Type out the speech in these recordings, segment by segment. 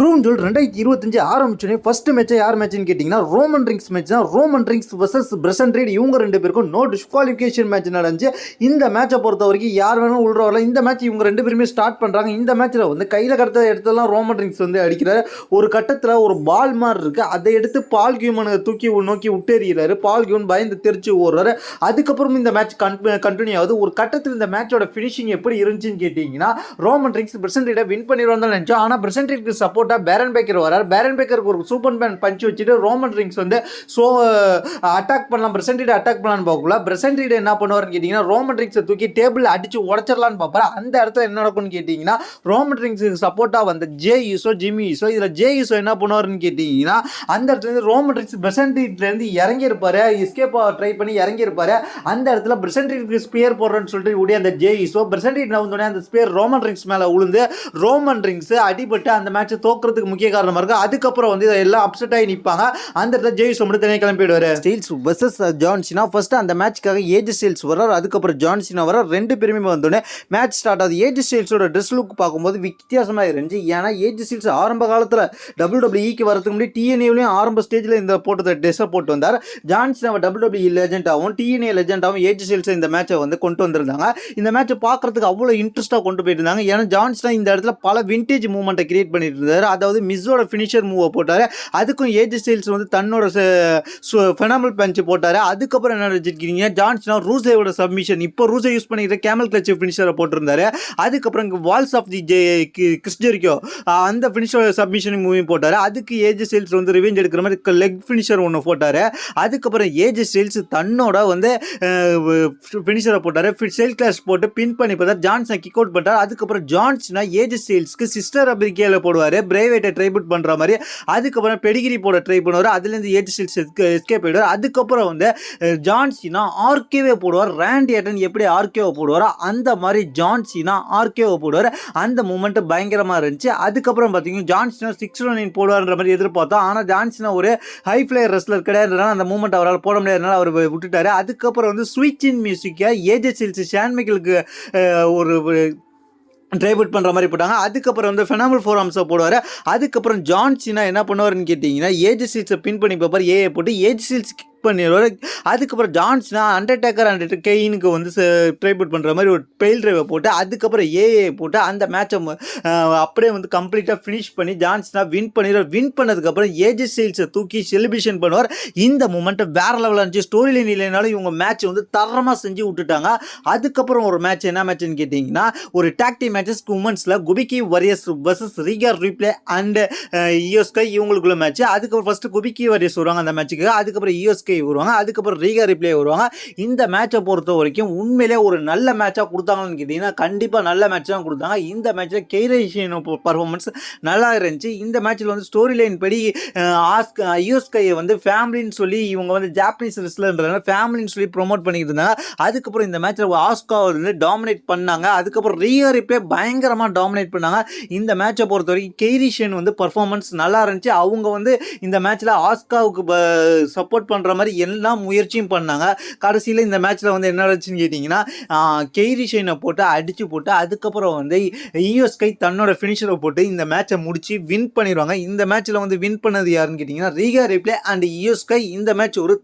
Crown jewel 2025 ஆரம்பிச்சோடனே first மேட்சை யார் மேட்ச்னு கேட்டிங்கன்னா ரோமன் ரிங்ஸ் மேட்ச் தான். Roman rings versus Prasan read இவங்க ரெண்டு பேருக்கும் நோ டிஸ்குவாலிஃபிகேஷன் மேட்ச் நடந்துச்சு. இந்த மேட்சை பொறுத்த வரைக்கும் யார் வேணும் உள்ள வரலாம். இந்த மேட்ச் இவங்க ரெண்டு பேருமே ஸ்டார்ட் பண்ணுறாங்க. இந்த மேட்ச்சில் வந்து கையில் கடத்த இடத்துலாம் ரோமன் ரிங்ஸ் வந்து அடிக்கிறாரு. ஒரு கட்டத்தில் ஒரு பால் மாதிரி இருக்குது, அதை எடுத்து பால் கியூமனை தூக்கி நோக்கி விட்டேறிகிறாரு. பால் கியூமன் பயந்து தெரிச்சு ஓடுறாரு. அதுக்கப்புறம் இந்த மேட்ச் கண்டினியூ ஆகுது. ஒரு கட்டத்தில் இந்த மேட்சோட ஃபினிஷிங் எப்படி இருந்துச்சுன்னு கேட்டிங்கன்னா ரோமன் ரிங்ஸ் பிரசன் ரீடை வின் பண்ணிடுவாங்க தான் நினச்சோம். ஆனால் பிரசன் ரீட்க்கு சப்போர்ட் பேரன் பேக்கர் வரார். பேரன் பேக்கருக்கு ஒரு சூப்பர் மேன் பஞ்ச் வச்சுட்டு ரோமன் ரிங்ஸ் வந்து அட்டாக் பண்ணலாம், பிரசன் ரீட் அட்டாக் பண்ணலான்னு பார்க்கல. பிரசன் ரீட் என்ன பண்ணுவார்னு கேட்டிங்கன்னா ரோமன் ரிங்ஸை தூக்கி டேபிள் அடிச்சு உடச்சிடலான்னு பார்ப்பாரு. அந்த இடத்துல என்ன நடக்கும்னு கேட்டிங்கன்னா ரோமன் ரிங்ஸுக்கு சப்போர்ட்டாக வந்த ஜே யூசோ ஜிம்மி யூசோ, இதில் ஜே யூசோ என்ன பண்ணுவார்னு கேட்டிங்கன்னா அந்த இடத்துல Roman rings Prasan ரீட்லேருந்து இறங்கியிருப்பாரு, escape try பண்ணி இறங்கியிருப்பாரு. அந்த இடத்துல பிரசன் ரீட்க்கு ஸ்பியர் போடுறேன்னு சொல்லிட்டு உடைய அந்த ஜே யூசோ பிரசன் ரீட் வந்தோடனே அந்த ஸ்பியர் ரோமன் ரிங்ஸ் மேலே விழுந்து ரோமன் ரிங்ஸ் அடிபட்டு அந்த மேட்ச் தோக்கிறதுக்கு முக்கிய காரணமா இருக்கு. அதுக்கப்புறம் வந்து எல்லாம் அப்செட் ஆகி நிற்பாங்க. அந்த இடத்துல ஜெய் மட்டும் தனியாக கிளம்பிடுவாரு. Styles versus John Cena. First அந்த மேட்ச்க்காக ஏஜ் ஸ்டீல்ஸ் வர்றார், அதுக்கப்புறம் ஜான் சீனா வர்றார். ரெண்டு பேருமே வந்தோடனே மேட்ச் ஸ்டார்ட் ஆகுது. ஏஜ் ஸ்டீல்ஸோட ட்ரெஸ் லுக் பார்க்கும்போது வித்தியாசமாக இருந்துச்சு. ஏன்னா ஏஜ் ஸ்டீல்ஸ் ஆரம்ப காலத்தில் WWE வரதுக்கு முன்னாடி TNA-லையும் ஆரம்ப ஸ்டேஜில் இந்த போட்டு ட்ரெஸ்ஸை போட்டு வந்தார். ஜான் சீனா WWE லெஜெண்டாகவும் TNA லெஜெண்டாகவும் ஏஜ் ஸ்டீல்ஸ் இந்த மேட்சை வந்து கொண்டு வந்திருந்தாங்க. இந்த மேட்சை பார்க்கறதுக்கு அவ்வளோ இன்ட்ரெஸ்ட்டாக கொண்டு போயிட்டு இருந்தாங்க. ஏன்னா ஜான் சீனா இந்த இடத்துல பல விண்டேஜ் மூவ்மெண்ட்டை கிரியேட் பண்ணிட்டு இருந்தார். அதாவது மிஸ்ஸோட ஃபினிஷர் மூவை போட்டார். அதுக்கும் ஏஜ் ஸ்டைல்ஸ் வந்து தன்னோட ஃபெனாமல் பஞ்ச் போட்டார். அதுக்கப்புறம் என்ன வச்சுருக்கீங்க, ஜான்சனா ரூசேவோட சப்மிஷன், இப்போ ரூசே யூஸ் பண்ணிக்கிற கேமல் கிளச் ஃபினிஷரை போட்டிருந்தாரு. அதுக்கப்புறம் walls of the Chris Jericho அந்த ஃபினிஷர் சப்மிஷன் மூவி போட்டார். அதுக்கு ஏஜ் ஸ்டைல்ஸ் வந்து ரிவெஞ்ச் எடுக்கிற மாதிரி லெக் ஃபினிஷர் ஒன்று போட்டார். அதுக்கப்புறம் ஏஜ் ஸ்டைல்ஸ் தன்னோட வந்து ஃபினிஷரை போட்டார். செல் கிளாஸ் போட்டு பின் பண்ணி பார்த்தார். ஜான்சனா கிக் அவுட் பண்ணார். அதுக்கப்புறம் ஜான்சனா ஏஜ் ஸ்டைல்ஸ்க்கு சிஸ்டர் அப்ரிகேல போடுவார், பிரைவேட்டை ட்ரை புட் பண்ணுற மாதிரி. அதுக்கப்புறம் பெடிகிரி போட ட்ரை பண்ணுவார். அதுலேருந்து ஏஜ் ஸ்டைல்ஸ் எஸ்கேப் ஆகிடுவார். அதுக்கப்புறம் வந்து ஜான் சீனா ஆர்கேவே போடுவார். ரேண்டி ஆர்டன் எப்படி ஆர்கேவை போடுவாரோ அந்த மாதிரி ஜான் சீனா ஆர்கேவை போடுவார். அந்த மூமெண்ட் பயங்கரமாக இருந்துச்சு. அதுக்கப்புறம் பார்த்தீங்கன்னா ஜான் சீனா 619 போடுவார்ன்ற மாதிரி எதிர்பார்த்தோம். ஆனால் ஜான் சீனா ஒரு ஹை ஃப்ளையர் ரெஸ்லர் கிடையாதுனால அந்த மூமெண்ட் அவரால் போட முடியாதனால அவர் விட்டுட்டார். அதுக்கப்புறம் வந்து ஸ்விட்ச் இன் மியூசிக்கை ஏஜ் ஸ்டைல்ஸ் ஷான் மைக்கேலுக்கு ஒரு ட்ரைபுட் பண்ணுற மாதிரி போட்டாங்க. அதுக்கப்புறம் வந்து ஃபெனாமல் ஃபோர் ஆர்ம்ஸை போடுவார். அதுக்கப்புறம் ஜான் சீனா என்ன பண்ணுவார்னு கேட்டிங்கன்னா ஏஜ் ஸ்டைல்ஸை பின் பண்ணி பார்ப்பார். ஏஐ போட்டு ஏஜ் ஸ்டைல்ஸ் பண்ணிடுவார். அதுக்கப்புறம் ஜான்சனா அண்டர்டேக்கர் கெயினுக்கு வந்து ட்ரைபுட் பண்ணுற மாதிரி ஒரு பெயில் ட்ரைவை போட்டு அதுக்கப்புறம் ஏஏ போட்டு அந்த மேட்சை அப்படியே வந்து கம்ப்ளீட்டாக ஃபினிஷ் பண்ணி ஜான்சனா வின் பண்ணிடுவார். வின் பண்ணதுக்கப்புறம் ஏஜ் ஸ்டைல்ஸை தூக்கி செலிப்ரேஷன் பண்ணுவார். இந்த மூமெண்ட்டை வேற லெவலில் இருந்துச்சு. ஸ்டோரி லைன் இல்லைனாலும் இவங்க மேட்ச் வந்து தரமாக செஞ்சு விட்டுட்டாங்க. அதுக்கப்புறம் ஒரு மேட்ச் என்ன மேட்ச்னு கேட்டிங்கன்னா ஒரு டாக் டீம் மேட்சஸ் உமன்ஸில் Kabuki Warriors versus Rhea Ripley and Iyo Sky இவங்களுக்குள்ள மேட்ச். அதுக்கப்புறம் ஃபர்ஸ்ட் குபிக்கி வாரியர்ஸ் வருவாங்க அந்த மேட்சுக்கு. அதுக்கப்புறம் இயோஸ்கை வருவாங்க. அதுக்கப்புறம் ரீகா ரிப்ளே வருவாங்க. இந்த மேட்சை பொறுத்த வரைக்கும் உண்மையிலே ஒரு நல்ல மேட்சாக கொடுத்தாங்கன்னு கேட்டிங்கன்னா கண்டிப்பாக நல்ல மேட்ச் தான் கொடுத்தாங்க. இந்த மேட்ச்சில் கெய்ரேஷியன் பர்ஃபார்மன்ஸ் நல்லா இருந்துச்சு. இந்த மேட்ச்சில் வந்து ஸ்டோரி லைன் படி இயோஸ்கையை வந்து ஃபேமிலின்னு சொல்லி இவங்க வந்து ஜாப்பனீஸ் ரெஸ்லர்ன்றதுனால ஃபேமிலின்னு சொல்லி ப்ரொமோட் பண்ணிக்கிட்டு இருந்தாங்க. அதுக்கப்புறம் இந்த மேட்ச்சில் ஆஸ்கா வந்து டாமினேட் பண்ணாங்க. அதுக்கப்புறம் ரீகா ரிப்ளே பயங்கரமாக டாமினேட் பண்ணாங்க. இந்த மேட்சை பொறுத்த வரைக்கும் கெய்ரேஷியன் வந்து பர்ஃபார்மன்ஸ் நல்லா இருந்துச்சு. அவங்க வந்து இந்த மேட்ச்சில் ஆஸ்காவுக்கு சப்போர்ட் பண்ணுற மாதிரி எல்லா முயற்சியும் பண்ணாங்க. கடைசியில் இந்த மேட்ச்சில் வந்து என்ன ஆச்சுன்னு கேட்டிங்கன்னா கெய்ரிஷனை போட்டு அடித்து போட்டு அதுக்கப்புறம் வந்து இயோஸ்கை தன்னோட ஃபினிஷரை போட்டு இந்த மேட்சை முடிச்சு வின் பண்ணிடுவாங்க. இந்த மேட்ச்சில் வந்து வின் பண்ணது யாருன்னு கேட்டிங்கன்னா ரீகா ரிப்ளே அண்ட் இயோஸ்கை. இந்த மேட்ச் ஒரு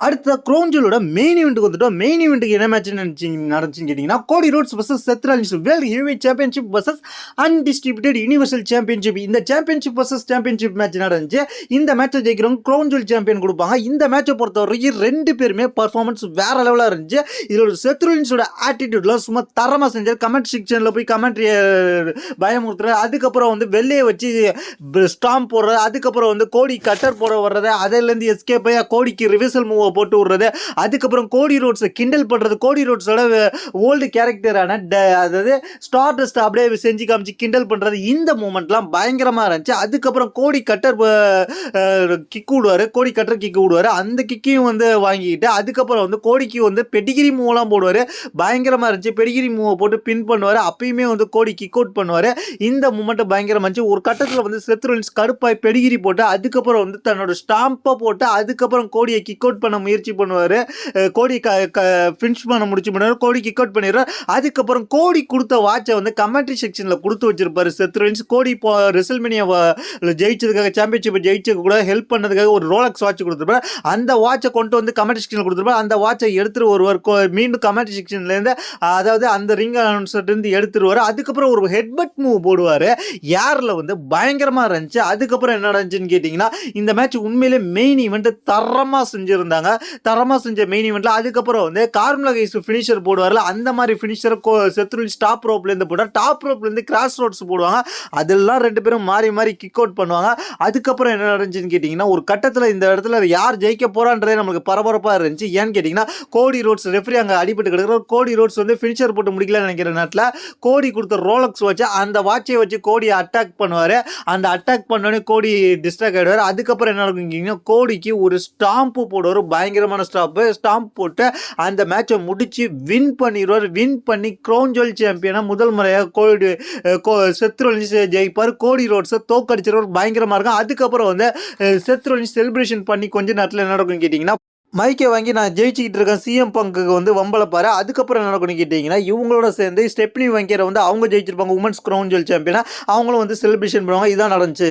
அடுத்த க்ரௌன் ஜுவலோட மெயின் ஈவெண்ட்டுக்கு வந்துட்டோம். மெயின் ஈவெண்ட்டுக்கு என்ன மேட்ச் நடந்துச்சுன்னு கேட்டிங்கன்னா கோடி Rhodes versus Seth Rollins world heavyweight championship versus undisputed universal championship. இந்த சாம்பியன்ஷிப் வர்சஸ் சாம்பியன்ஷிப் மேட்ச் நடந்துச்சு. இந்த மேட்சை ஜெயிக்கிறவங்க க்ரௌன் ஜுவல் சாம்பியன் கொடுப்பாங்க. இந்த மேட்சை பொறுத்த வரைக்கும் ரெண்டு பேருமே பர்ஃபார்மன்ஸ் வேற லெவலாக இருந்துச்சு. இதோட செத் ராலின்ஸோட ஆட்டிடியூட்லாம் சும்மா தரமாக செஞ்சார். கமெண்ட் செக்ஷனில் போய் கமெண்ட்ரி பயமுறுத்துறாரு. அதுக்கப்புறம் வந்து வெள்ளையை வச்சு ஸ்டாம்ப் போடுறது, அதுக்கப்புறம் வந்து கோடி கட்டர் போட வர்றது, அதிலேருந்து எஸ்கேப் ஆகி கோடிக்கு ரிவர்சல் மூவ் போட்டு விடுறது, அதுக்கப்புறம் கோடி ரோட்ஸை கிண்டல் பண்ணுறது, கோடி ரோட்ஸோட ஓல்டு கேரக்டரான அதாவது ஸ்டார் டஸ்ட் அப்படியே செஞ்சு காமிச்சு கிண்டல் பண்ணுறது, இந்த மூமெண்ட்லாம் பயங்கரமாக இருந்துச்சு. அதுக்கப்புறம் கோடி கட்டர் கிக் விடுவார், கோடி கட்டர் கிக் விடுவார். அந்த கிக்கையும் வந்து வாங்கிக்கிட்டு அதுக்கப்புறம் வந்து கோடிக்கு வந்து பெடிகிரி மூவெலாம் போடுவார். பயங்கரமாக இருந்துச்சு. பெடிகிரி மூவை போட்டு பின் பண்ணுவார். அப்பயுமே வந்து கோடி கிக் அவுட் பண்ணுவார். இந்த மூமெண்ட்டு பயங்கரமாக இருந்துச்சு. ஒரு கட்டத்தில் வந்து செத் ராலின்ஸ் கடுப்பாய் பெடிகிரி போட்டு அதுக்கப்புறம் வந்து தன்னோட ஸ்டாம்பை போட்டு அதுக்கப்புறம் கோடியை கிக் அவுட் பண்ண பண்ண முயற்சி பண்ணுவார். கோடி ஃபினிஷ் பண்ண முடிச்சு பண்ணுவார். கோடி கிக் அவுட் பண்ணிடுறார். அதுக்கப்புறம் கோடி கொடுத்த வாட்சை வந்து கமெண்ட்ரி செக்ஷனில் கொடுத்து வச்சிருப்பாரு செத் ரோலின்ஸ். கோடி இப்போ ரெசல்மேனியா ஜெயிச்சதுக்காக சாம்பியன்ஷிப் ஜெயிச்சது கூட ஹெல்ப் பண்ணதுக்காக ஒரு ரோலக்ஸ் வாட்ச் கொடுத்துருப்பாரு. அந்த வாட்சை கொண்டு வந்து கமெண்ட்ரி செக்ஷனில் கொடுத்துருப்பாரு. அந்த வாட்சை எடுத்துட்டு ஒருவர் மீண்டும் கமெண்ட்ரி செக்ஷன்லேருந்து அதாவது அந்த ரிங் அனௌன்சர்லேருந்து எடுத்துருவார். அதுக்கப்புறம் ஒரு ஹெட்பட் மூவ் போடுவார். யாரில் வந்து பயங்கரமாக இருந்துச்சு. அதுக்கப்புறம் என்ன நடந்துச்சுன்னு கேட்டிங்கன்னா இந்த மேட்ச் உண்மையிலே மெயின் ஈவெண்ட் தரமாக செஞ்சுருந்தாங்க. தரமாக செஞ்ச மெயின் ஈவெண்ட்டில் அதுக்கப்புறம் வந்து கார்மெலா ஹைஸ் ஃபினிஷர் போடுவார்ல, அந்த மாதிரி ஃபினிஷர் செத் ரோலின்ஸ் டாப் ரோப்லேருந்து போட்டார். டாப் ரோப்லேருந்து கிராஸ் ரோட்ஸ் போடுவாங்க. அதெல்லாம் ரெண்டு பேரும் மாறி மாறி கிக் அவுட் பண்ணுவாங்க. அதுக்கப்புறம் என்ன நடந்துச்சுன்னு கேட்டிங்கன்னா ஒரு கட்டத்தில் இந்த இடத்துல யார் ஜெயிக்க போகிறான்றதே நமக்கு பரபரப்பாக இருந்துச்சு. ஏன்னு கேட்டிங்கன்னா கோடி ரோட்ஸ் ரெஃப்ரி அங்கே அடிபட்டு கிடக்குற கோடி ரோட்ஸ் வந்து ஃபினிஷர் போட்டு முடிக்கலன்னு நினைக்கிற நேரத்தில் கோடி கொடுத்த ரோலக்ஸ் வச்சு அந்த வாட்சை வச்சு கோடி அட்டாக் பண்ணுவார். அந்த அட்டாக் பண்ணோடனே கோடி டிஸ்ட்ராக்ட் ஆகிடுவார். அதுக்கப்புறம் என்ன நடக்கும் கோடிக்கு ஒரு ஸ்டாம்பு போடுவார். பயங்கரமான ஸ்டாம்ப் போட்டு அந்த மேட்சை முடிச்சு வின் பண்ணிடுவார். வின் பண்ணி க்ரௌன் ஜுவல் சாம்பியனா முதல் முறையாக கோடி செத் ரோலின்ஸ் ஜெயிப்பார். கோடி ரோட்ஸை தோக்கடிச்சிருவார். பயங்கரமாக இருக்கும். அதுக்கப்புறம் வந்து செத் ரோலின்ஸ் செலிப்ரேஷன் பண்ணி கொஞ்ச நேரத்தில் என்ன நடக்கும் கேட்டிங்கன்னா மைக்கை வாங்கி நான் ஜெயிச்சுக்கிட்டு இருக்கேன் சிஎம் பங்குக்கு வந்து வம்பளப்பாரு. அதுக்கப்புறம் என்ன நடக்கும்னு கேட்டிங்கன்னா இவங்களோட சேர்ந்து ஸ்டெப்னி வங்கியரை வந்து அவங்க ஜெயிச்சிருப்பாங்க உமன்ஸ் க்ரௌன் ஜுவல் சாம்பியனா. அவங்களும் வந்து செலிப்ரேஷன் பண்ணுவாங்க. இதான் நடந்துச்சு.